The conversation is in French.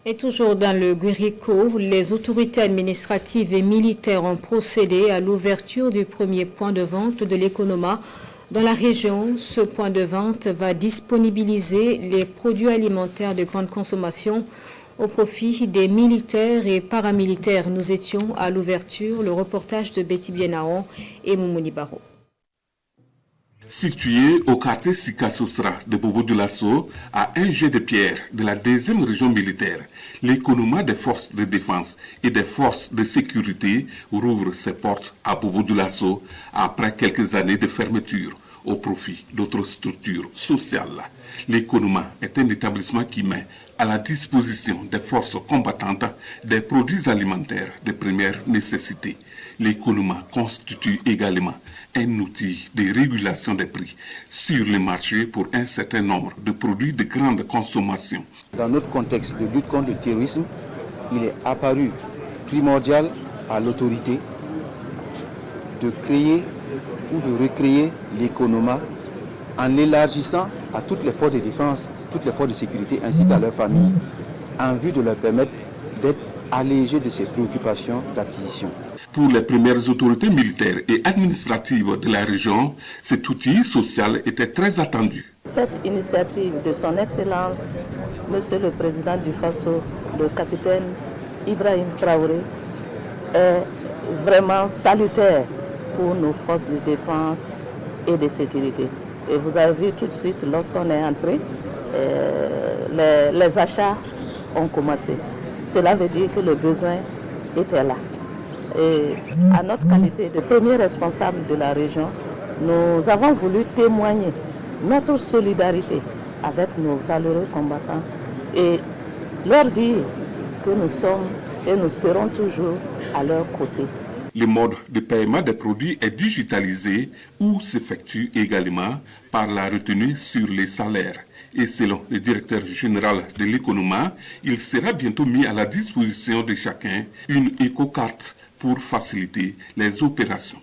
Et toujours dans le Guérico, les autorités administratives et militaires ont procédé à l'ouverture du premier point de vente de l'Economa dans la région. Ce point de vente va disponibiliser les produits alimentaires de grande consommation au profit des militaires et paramilitaires. Nous étions à l'ouverture, le reportage de Betty Bienaon et Moumouni Baro. Situé au quartier Sika-Sosra de Bobo-Dioulasso, à un jet de pierre de la 2e région militaire, l'Economa des forces de défense et des forces de sécurité rouvre ses portes à Bobo-Dioulasso après quelques années de fermeture au profit d'autres structures sociales. L'Economa est un établissement qui met à la disposition des forces combattantes des produits alimentaires de première nécessité. L'Economa constitue également un outil de régulation des prix sur le marché pour un certain nombre de produits de grande consommation. Dans notre contexte de lutte contre le terrorisme, il est apparu primordial à l'autorité de créer ou de recréer l'Economa en l'élargissant à toutes les forces de défense, toutes les forces de sécurité ainsi qu'à leurs familles, en vue de leur permettre d'être allégés de ces préoccupations d'acquisition. Pour les premières autorités militaires et administratives de la région, cet outil social était très attendu. Cette initiative de son Excellence, Monsieur le Président du Faso, le capitaine Ibrahim Traoré, est vraiment salutaire pour nos forces de défense et de sécurité. Et vous avez vu tout de suite, lorsqu'on est entré, les achats ont commencé. Cela veut dire que le besoin était là. Et à notre qualité de premier responsable de la région, nous avons voulu témoigner notre solidarité avec nos valeureux combattants et leur dire que nous sommes et nous serons toujours à leur côté. Le mode de paiement des produits est digitalisé ou s'effectue également par la retenue sur les salaires. Et selon le directeur général de l'Economa, il sera bientôt mis à la disposition de chacun une éco-carte pour faciliter les opérations.